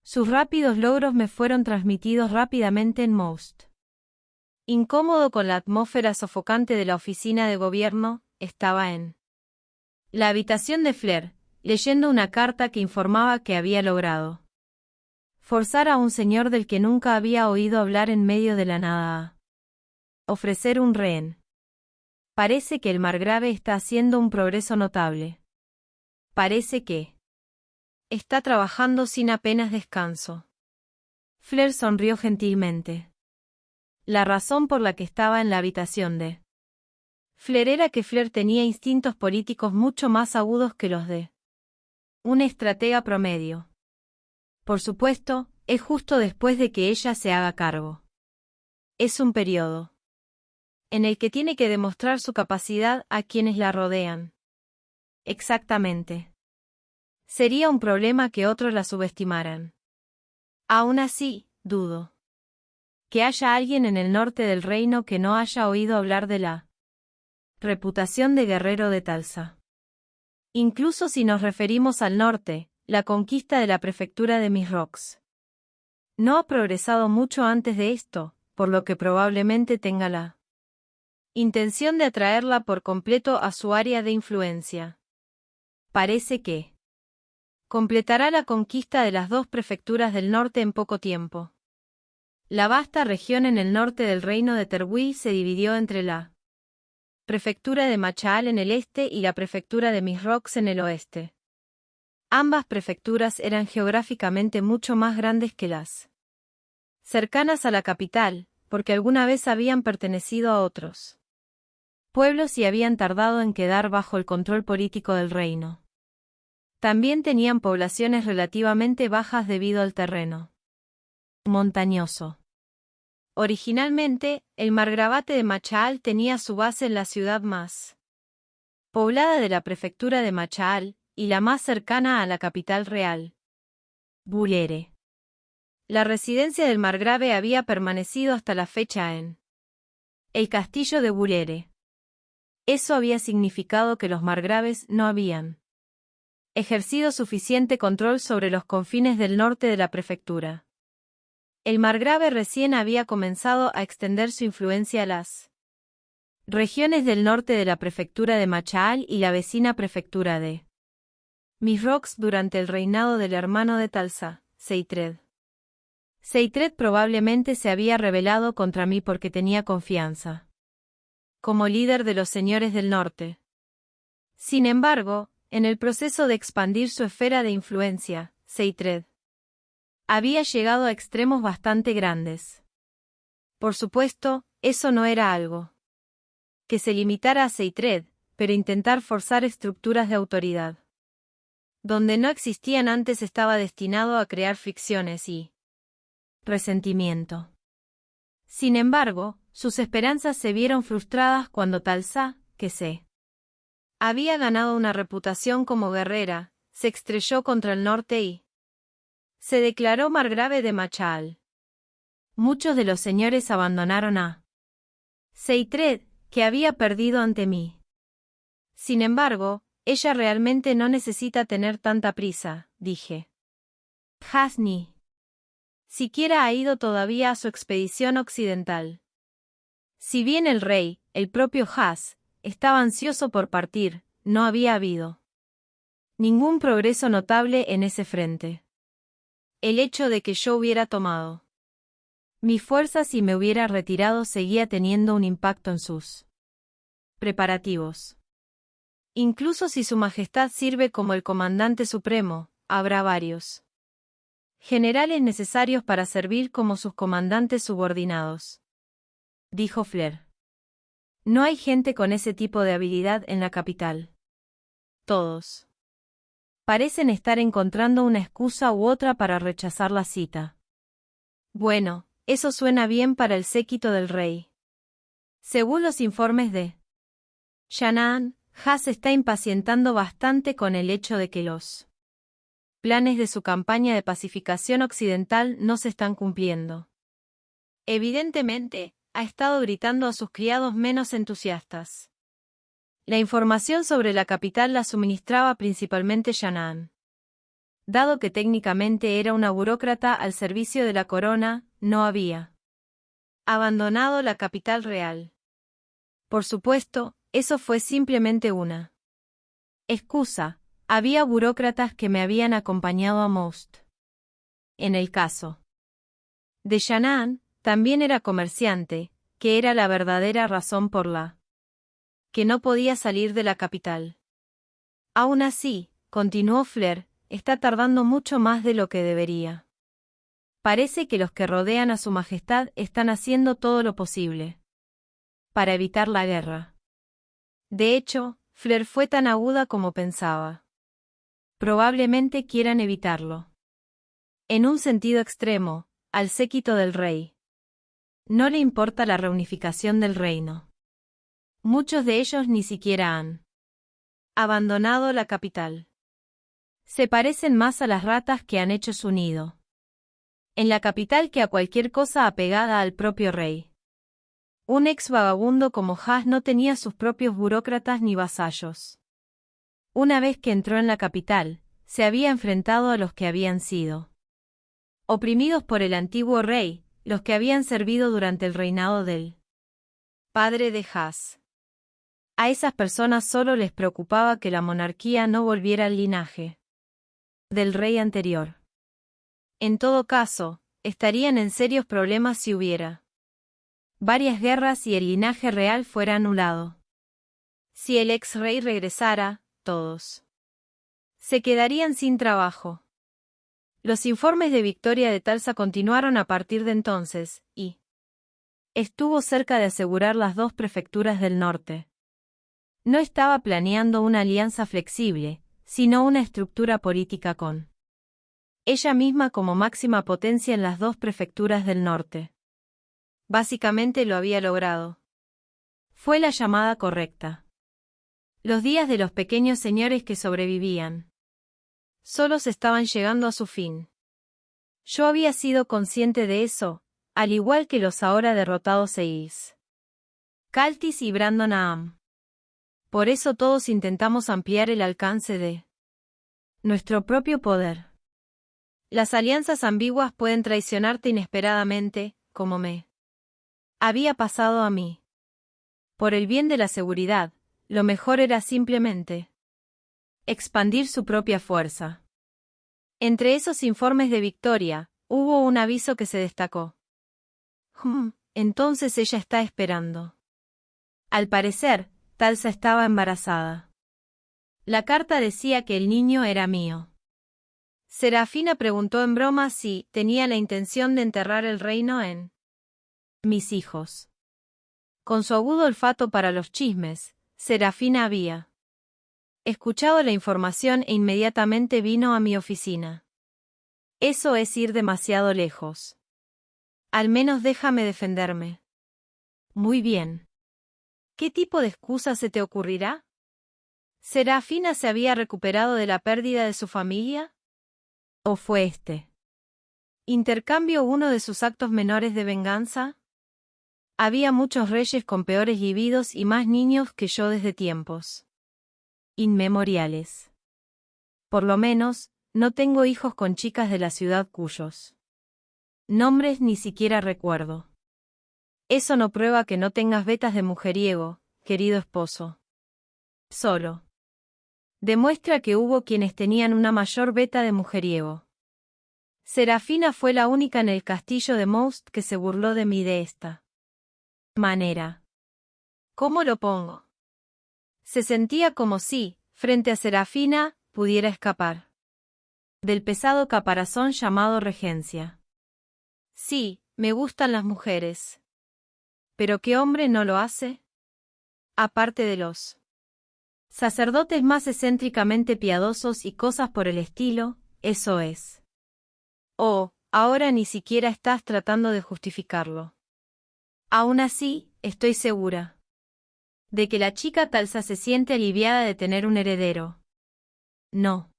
Sus rápidos logros me fueron transmitidos rápidamente en Most. Incómodo con la atmósfera sofocante de la oficina de gobierno, estaba en la habitación de Flair, leyendo una carta que informaba que había logrado forzar a un señor del que nunca había oído hablar en medio de la nada a ofrecer un rehén. Parece que el margrave está haciendo un progreso notable. Parece que está trabajando sin apenas descanso. Flair sonrió gentilmente. La razón por la que estaba en la habitación de Flair era que Flair tenía instintos políticos mucho más agudos que los de un estratega promedio. Por supuesto, es justo después de que ella se haga cargo. Es un periodo en el que tiene que demostrar su capacidad a quienes la rodean. Exactamente. Sería un problema que otros la subestimaran. Aún así, dudo que haya alguien en el norte del reino que no haya oído hablar de la reputación de guerrero de Talsa. Incluso si nos referimos al norte, la conquista de la prefectura de Misrox no ha progresado mucho antes de esto, por lo que probablemente tenga la intención de atraerla por completo a su área de influencia. Parece que completará la conquista de las dos prefecturas del norte en poco tiempo. La vasta región en el norte del reino de Terwi se dividió entre la prefectura de Machal en el este y la prefectura de Misrox en el oeste. Ambas prefecturas eran geográficamente mucho más grandes que las cercanas a la capital, porque alguna vez habían pertenecido a otros pueblos y habían tardado en quedar bajo el control político del reino. También tenían poblaciones relativamente bajas debido al terreno montañoso. Originalmente, el margravate de Machal tenía su base en la ciudad más poblada de la prefectura de Machal, y la más cercana a la capital real, Buriere. La residencia del margrave había permanecido hasta la fecha en el castillo de Buriere. Eso había significado que los margraves no habían ejercido suficiente control sobre los confines del norte de la prefectura. El margrave recién había comenzado a extender su influencia a las regiones del norte de la prefectura de Machal y la vecina prefectura de Mis rocks durante el reinado del hermano de Talsa, Seitred. Seitred probablemente se había rebelado contra mí porque tenía confianza. Como líder de los señores del norte. Sin embargo, en el proceso de expandir su esfera de influencia, Seitred había llegado a extremos bastante grandes. Por supuesto, eso no era algo que se limitara a Seitred, pero intentar forzar estructuras de autoridad donde no existían antes estaba destinado a crear fricciones y resentimiento. Sin embargo, sus esperanzas se vieron frustradas cuando Talsa, que se había ganado una reputación como guerrera, se estrelló contra el norte y se declaró margrave de Machal. Muchos de los señores abandonaron a Seitred, que había perdido ante mí. Sin embargo, ella realmente no necesita tener tanta prisa, dije. Hasni siquiera ha ido todavía a su expedición occidental. Si bien el rey, el propio Has, estaba ansioso por partir, no había habido ningún progreso notable en ese frente. El hecho de que yo hubiera tomado mis fuerzas y me hubiera retirado seguía teniendo un impacto en sus preparativos. Incluso si su majestad sirve como el comandante supremo, habrá varios generales necesarios para servir como sus comandantes subordinados, dijo Flair. No hay gente con ese tipo de habilidad en la capital. Todos parecen estar encontrando una excusa u otra para rechazar la cita. Bueno, eso suena bien para el séquito del rey. Según los informes de Shanaan, Has está impacientando bastante con el hecho de que los planes de su campaña de pacificación occidental no se están cumpliendo. Evidentemente, ha estado gritando a sus criados menos entusiastas. La información sobre la capital la suministraba principalmente Shanaan. Dado que técnicamente era una burócrata al servicio de la corona, no había abandonado la capital real. Por supuesto, eso fue simplemente una excusa. Había burócratas que me habían acompañado a Most. En el caso de Shanaan, también era comerciante, que era la verdadera razón por la que no podía salir de la capital. Aún así, continuó Flair, está tardando mucho más de lo que debería. Parece que los que rodean a su majestad están haciendo todo lo posible para evitar la guerra. De hecho, Flair fue tan aguda como pensaba. Probablemente quieran evitarlo. En un sentido extremo, al séquito del rey no le importa la reunificación del reino. Muchos de ellos ni siquiera han abandonado la capital. Se parecen más a las ratas que han hecho su nido en la capital que a cualquier cosa apegada al propio rey. Un ex vagabundo como Has no tenía sus propios burócratas ni vasallos. Una vez que entró en la capital, se había enfrentado a los que habían sido oprimidos por el antiguo rey, los que habían servido durante el reinado del padre de Has. A esas personas solo les preocupaba que la monarquía no volviera al linaje del rey anterior. En todo caso, estarían en serios problemas si hubiera varias guerras y el linaje real fuera anulado. Si el ex-rey regresara, todos se quedarían sin trabajo. Los informes de victoria de Talsa continuaron a partir de entonces, y estuvo cerca de asegurar las dos prefecturas del norte. No estaba planeando una alianza flexible, sino una estructura política con ella misma como máxima potencia en las dos prefecturas del norte. Básicamente lo había logrado. Fue la llamada correcta. Los días de los pequeños señores que sobrevivían solos estaban llegando a su fin. Yo había sido consciente de eso, al igual que los ahora derrotados Seis, Kaltis y Brandon Aam. Por eso todos intentamos ampliar el alcance de nuestro propio poder. Las alianzas ambiguas pueden traicionarte inesperadamente, como me había pasado a mí. Por el bien de la seguridad, lo mejor era simplemente expandir su propia fuerza. Entre esos informes de victoria, hubo un aviso que se destacó. Entonces ella está esperando. Al parecer, Talsa estaba embarazada. La carta decía que el niño era mío. Serafina preguntó en broma si tenía la intención de enterrar el reino en mis hijos. Con su agudo olfato para los chismes, Serafina había escuchado la información e inmediatamente vino a mi oficina. Eso es ir demasiado lejos. Al menos déjame defenderme. Muy bien. ¿Qué tipo de excusa se te ocurrirá? ¿Serafina se había recuperado de la pérdida de su familia? ¿O fue intercambio uno de sus actos menores de venganza? Había muchos reyes con peores vividos y más niños que yo desde tiempos inmemoriales. Por lo menos, no tengo hijos con chicas de la ciudad cuyos nombres ni siquiera recuerdo. Eso no prueba que no tengas vetas de mujeriego, querido esposo. Solo demuestra que hubo quienes tenían una mayor veta de mujeriego. Serafina fue la única en el castillo de Most que se burló de mí de esta manera. ¿Cómo lo pongo? Se sentía como si, frente a Serafina, pudiera escapar del pesado caparazón llamado regencia. Sí, me gustan las mujeres. ¿Pero qué hombre no lo hace? Aparte de los sacerdotes más excéntricamente piadosos y cosas por el estilo, eso es. Oh, ahora ni siquiera estás tratando de justificarlo. Aún así, estoy segura de que la chica Talsa se siente aliviada de tener un heredero. No.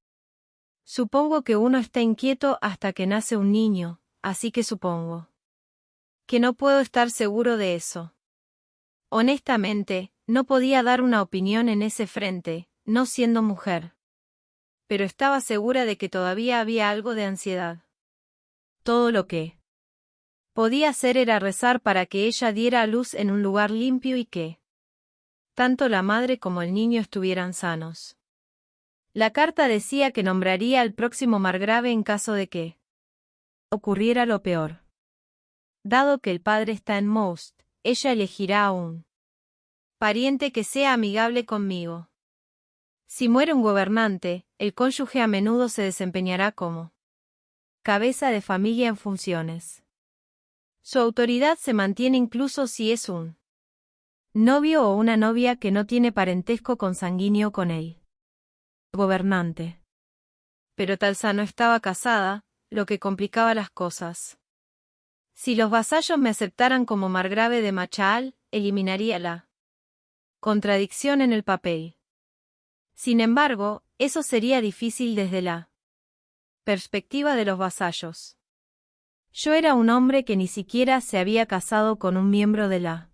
Supongo que uno está inquieto hasta que nace un niño, así que supongo que no puedo estar seguro de eso. Honestamente, no podía dar una opinión en ese frente, no siendo mujer. Pero estaba segura de que todavía había algo de ansiedad. Todo lo que podía hacer era rezar para que ella diera a luz en un lugar limpio y que tanto la madre como el niño estuvieran sanos. La carta decía que nombraría al próximo margrave en caso de que ocurriera lo peor. Dado que el padre está en Most, ella elegirá a un pariente que sea amigable conmigo. Si muere un gobernante, el cónyuge a menudo se desempeñará como cabeza de familia en funciones. Su autoridad se mantiene incluso si es un novio o una novia que no tiene parentesco consanguíneo con él. Gobernante. Pero Talsa no estaba casada, lo que complicaba las cosas. Si los vasallos me aceptaran como margrave de Machaal, eliminaría la contradicción en el papel. Sin embargo, eso sería difícil desde la perspectiva de los vasallos. Yo era un hombre que ni siquiera se había casado con un miembro de la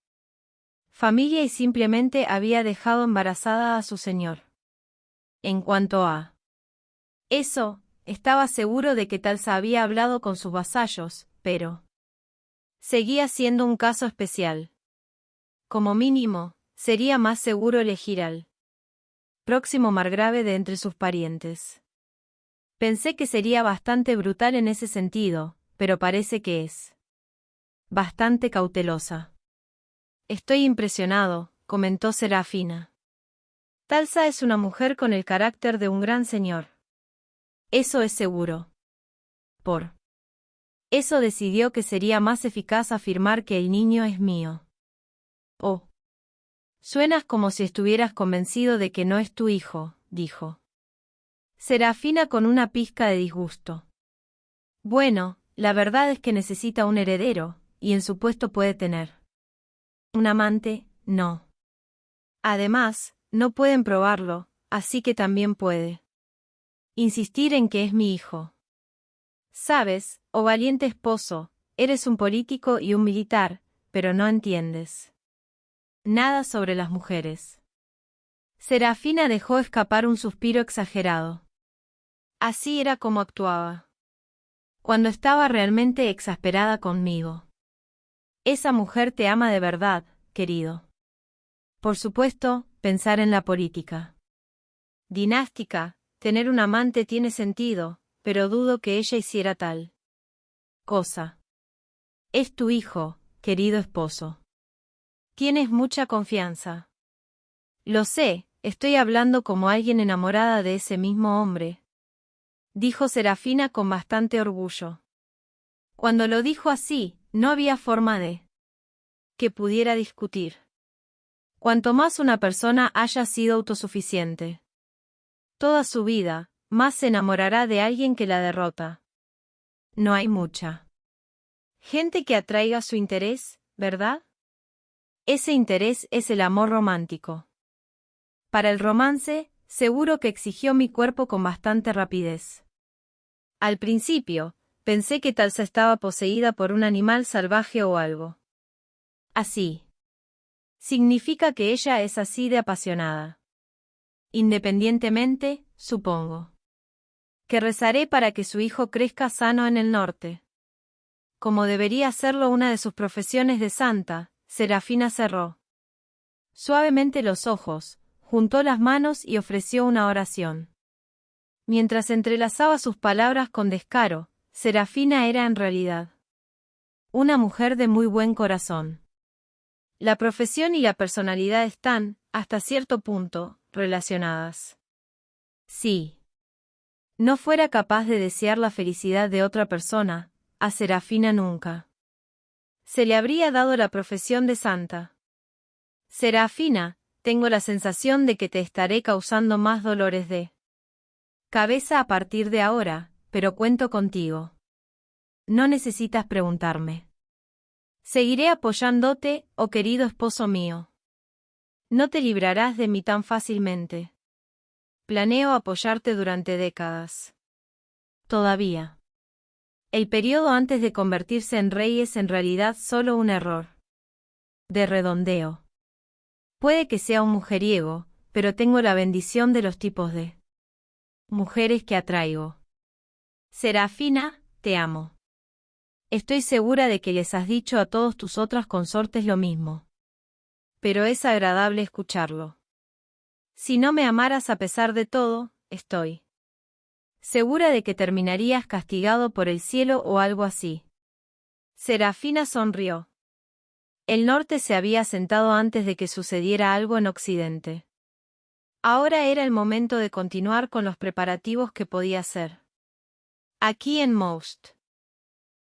familia y simplemente había dejado embarazada a su señor. En cuanto a eso, estaba seguro de que Talsa había hablado con sus vasallos, pero seguía siendo un caso especial. Como mínimo, sería más seguro elegir al próximo margrave de entre sus parientes. Pensé que sería bastante brutal en ese sentido, pero parece que es bastante cautelosa. Estoy impresionado, comentó Serafina. Talsa es una mujer con el carácter de un gran señor. Eso es seguro. Por eso decidió que sería más eficaz afirmar que el niño es mío. Oh. Suenas como si estuvieras convencido de que no es tu hijo, dijo Serafina con una pizca de disgusto. Bueno, la verdad es que necesita un heredero, y en su puesto puede tener un amante, no. Además, no pueden probarlo, así que también puede insistir en que es mi hijo. Sabes, oh valiente esposo, eres un político y un militar, pero no entiendes nada sobre las mujeres. Serafina dejó escapar un suspiro exagerado. Así era como actuaba cuando estaba realmente exasperada conmigo. Esa mujer te ama de verdad, querido. Por supuesto, pensar en la política dinástica, tener un amante tiene sentido, pero dudo que ella hiciera tal cosa. Es tu hijo, querido esposo. Tienes mucha confianza. Lo sé, estoy hablando como alguien enamorada de ese mismo hombre, dijo Serafina con bastante orgullo. Cuando lo dijo así, no había forma de que pudiera discutir. Cuanto más una persona haya sido autosuficiente toda su vida, más se enamorará de alguien que la derrota. No hay mucha gente que atraiga su interés, ¿verdad? Ese interés es el amor romántico. Para el romance, seguro que exigió mi cuerpo con bastante rapidez. Al principio, pensé que Talsa estaba poseída por un animal salvaje o algo así. Significa que ella es así de apasionada. Independientemente, supongo que rezaré para que su hijo crezca sano en el norte. Como debería hacerlo una de sus profesiones de santa, Serafina cerró suavemente los ojos, juntó las manos y ofreció una oración. Mientras entrelazaba sus palabras con descaro, Serafina era en realidad una mujer de muy buen corazón. La profesión y la personalidad están, hasta cierto punto, relacionadas. Si no fuera capaz de desear la felicidad de otra persona, a Serafina nunca se le habría dado la profesión de santa. Serafina, tengo la sensación de que te estaré causando más dolores de cabeza a partir de ahora, pero cuento contigo. No necesitas preguntarme. Seguiré apoyándote, oh querido esposo mío. No te librarás de mí tan fácilmente. Planeo apoyarte durante décadas. Todavía. El periodo antes de convertirse en rey es en realidad solo un error de redondeo. Puede que sea un mujeriego, pero tengo la bendición de los tipos de mujeres que atraigo. Serafina, te amo. Estoy segura de que les has dicho a todos tus otras consortes lo mismo. Pero es agradable escucharlo. Si no me amaras a pesar de todo, estoy segura de que terminarías castigado por el cielo o algo así. Serafina sonrió. El norte se había asentado antes de que sucediera algo en Occidente. Ahora era el momento de continuar con los preparativos que podía hacer. Aquí en Most.